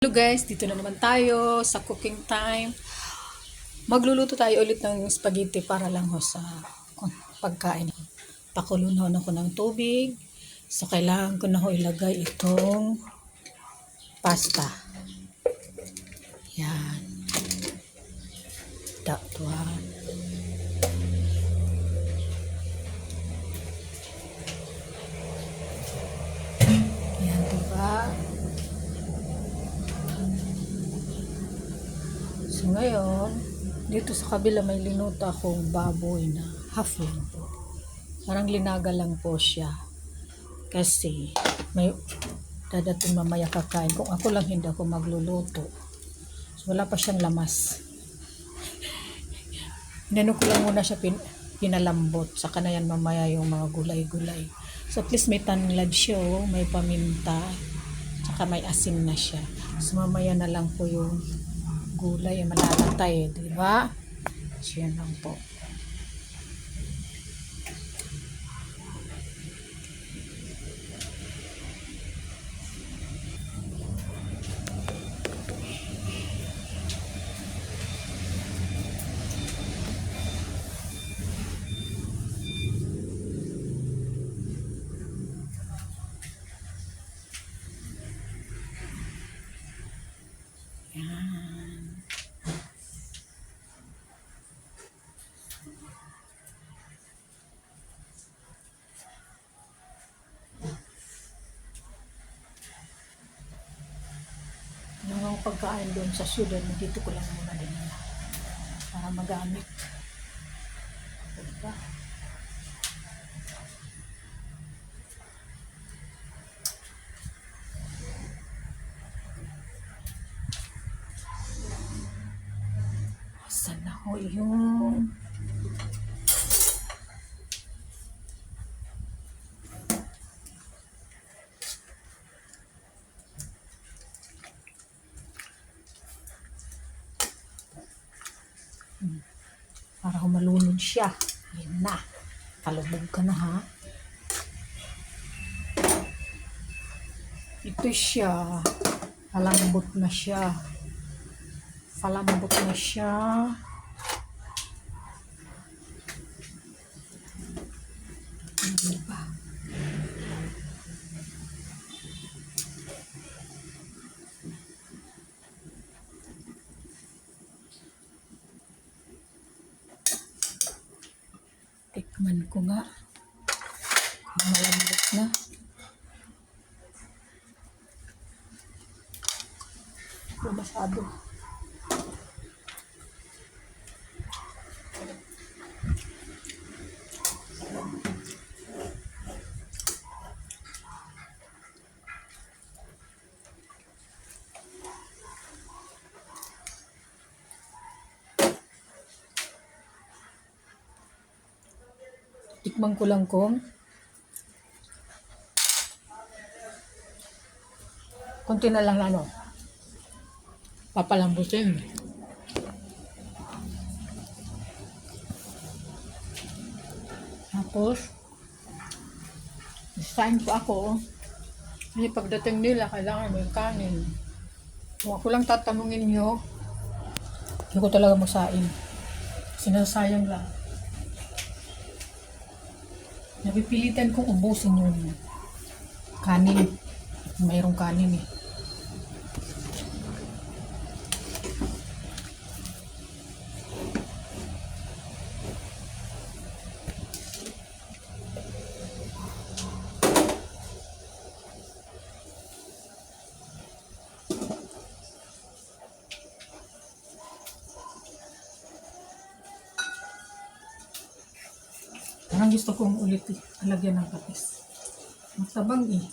Hello guys, dito na naman tayo sa cooking time. Magluluto tayo ulit ng spaghetti para lang ho sa pagkain. Pakulunan ako ng tubig. So kailangan ko na ho ilagay itong pasta. Yan. That one. Yan, diba? So ngayon, dito sa kabila may linuto akong baboy na half lang po. Parang linaga lang po siya. Kasi may dadating mamaya kakain. Kung ako lang hindi ako magluluto. So wala pa siyang lamas. Inano ko lang muna siya pinalambot. Saka na yan mamaya yung mga gulay-gulay. So at least may tanglad siya, oh. May paminta. Saka may asin na siya. So mamaya na lang po yung gulay malalatay, di ba? So yan lang po. Yan. Yung pagkain doon sa syudad, dito ko lang muna din para magamit. Diba? Saan na ho yung para humalunod siya. Yan na. Kalubog ka na, ha? Ito siya. Palambot na siya. Palambot na siya. Diba? Tikman ko nga. Kung malambot na. Ito masyado. Tikman ko lang kung konti na lang ano papalambutin. Tapos sign po ako kasi pagdating nila kailangan may kanin. Kung ako lang tatanungin nyo, hindi ko talaga masain. Sinasayang lang. Napipilitan kong ubusin yung kanin. Mayroong kanin eh. Parang gusto kong ulit alagyan ng kapis. Masabang eh.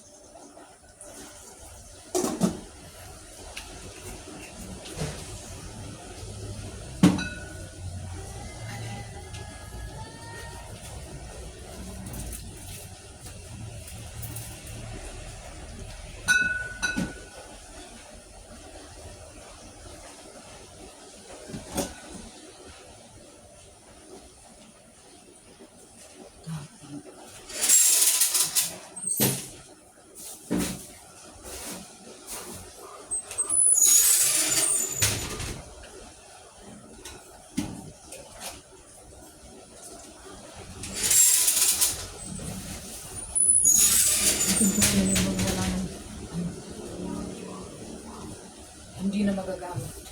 Hindi na magagamit.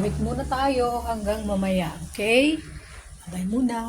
Wait muna tayo hanggang mamaya, okay? Bye muna.